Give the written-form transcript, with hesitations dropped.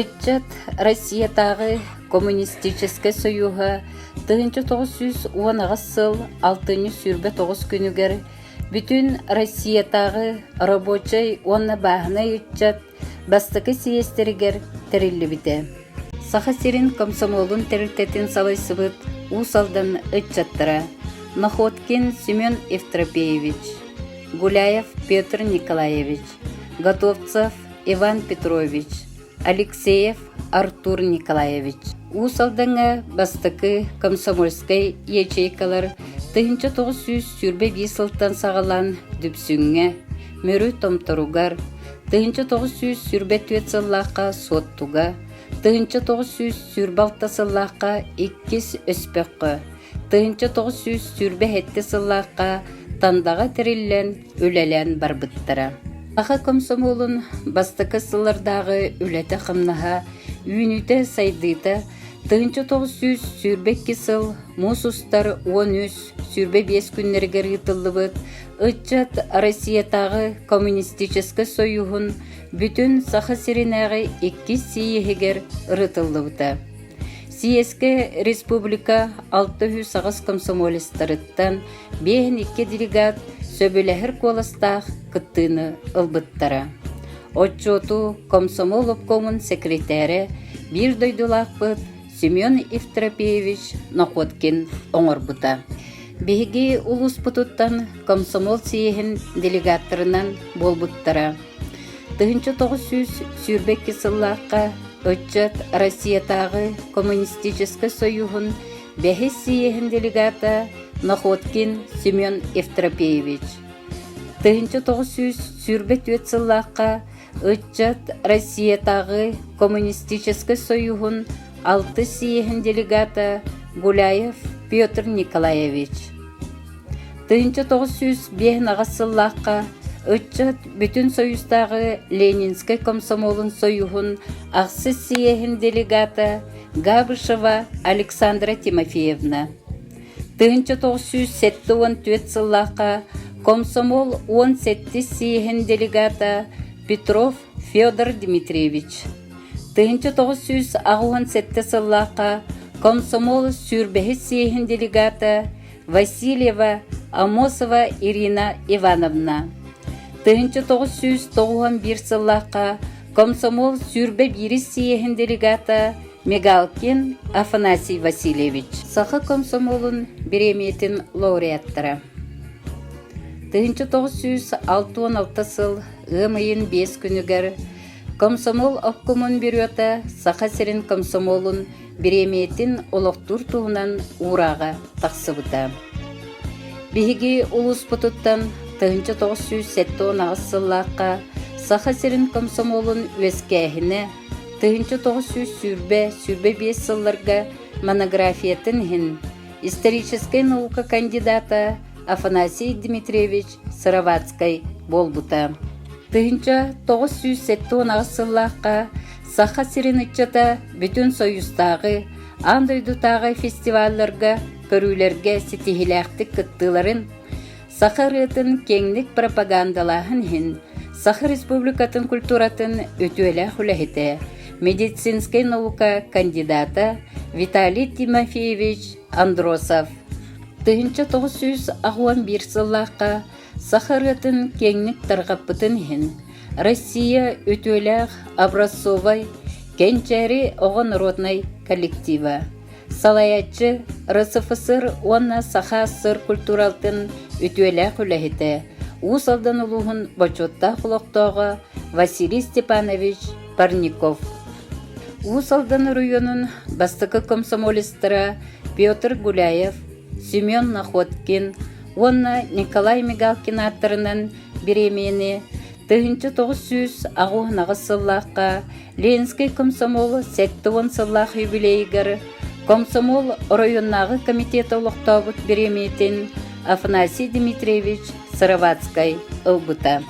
Ытчат Россиятағы коммунистический союға 1910 сыл 6 сүрбе 9 күнігер бүтін Россиятағы рабочай онна бағына ытчат бастықы сиестерігер тәрілі біті. Сахасерин комсомолын тәрілтетін салайсыбыт усалдан ытчаттыра Находкин Семен Евтропеевич, Гуляев Петр Николаевич, Готовцев Иван Петрович, Алексеев Артур Николаевич. Усалдаңа бастықы комсомольскай ячейкалар 1900 сүрбе 5 сылттан сағалан дүпсүңе, мөрі томторугар, 1900 сүрбе 4 сыллаққа соттуга, 1900 сүрбе 6 сыллаққа 2 өспеққа, 1900 сүрбе 7 сыллаққа тандаға тіріллен өлелен барбыттыра. Аға комсомолын бастықы сыллардағы өлеті қымнаға үйініті сайдыйта 1900 сүрбе 2 сыл мусустар 13 сүрбе 5 күннергер ұтылыбыт ытчат Россиятағы коммунистический союғын бүтін Сахасеринағы 2 сейегер ұрытылыбыта. Сиеске республика 600 сағыз комсомолистарыттан 5-2 делегат сөбіләхір коластақ кыттыны ылбыттара. Отчету комсомол обкомын секретары бір дойдулақпыт Семен Евтропеевич Находкин оңырбыта. Беги улус путуттан комсомол сейхін делегаттарынан болбыттара. 1900 сүрбекке сыллаққа Отчет Россиятағы коммунистический союғын бәхес сейхін делегата Находкин Семен Евтропеевич. 1900 сүрбе 4 сыллаққа Отчет Россиятағы коммунистический союғын 6 сейхін делегата Гуляев Петр Николаевич. 1905 сыллаққа Отчет бүтін союздағы Ленинский комсомолын союғын ақсы сейхін делегата Габышева Александра Тимофеевна. 1914 сыллаққа комсомол 17 сейхін делегата Петров Федор Дмитриевич. 1917 сыллаққа комсомол сүрбехи сейхін делегата Васильева Амосова Ирина Ивановна. 1991 сыллаққа комсомол сүрбе бири сейхін делегата Мегалкин Афанасий Васильевич. Сақы комсомолын береметін лауреаттары. 1966 сыл ғымайын 5 күнігер комсомол обкомын беруета Сахасерин комсомолын береметін олықтур туғынан ұраға тақсыбыта. Беги улус бұтыттан 1970 сыллаққа Сахасерин комсомолын өскәхіне 1900 сүрбе 5 сылларға монографиятын хин историческая наука кандидата Афанасий Дмитриевич Сыровацкай болбута. 1970 сыллаққа Сахасерин ытчата бүтін союзтағы андойдутағы фестивалларға көрілерге сетихиләқтік кыттыларын Сахарытын кеңлік пропагандалағын хин Саха республикатын культуратын өтуелі хүләхеті медицинской наука кандидата Виталий Тимофеевич Андросов. 1911 сыллаққа Сахарытын кеңлік тарғаппытын хин Россия өтуелі образцовай кенчәрі оғын родной коллектива. Салаятчы РСФСР онна Саха СССР культуралтын өтуелі хүләхеті усалдан улуғын бачотта құлықтауға Василий Степанович Парников. Усалдан районын бастықы комсомолистыра Петр Гуляев, Семен Находкин, онна Николай Мегалкин аттарынан беремені 1900 ағуынағы сыллаққа Ленинский комсомол 7 сыллақ юбилейгер комсомол районнағы комитет олықтауыт береметін Афанасий Дмитриевич Сыровацкай ылбыта.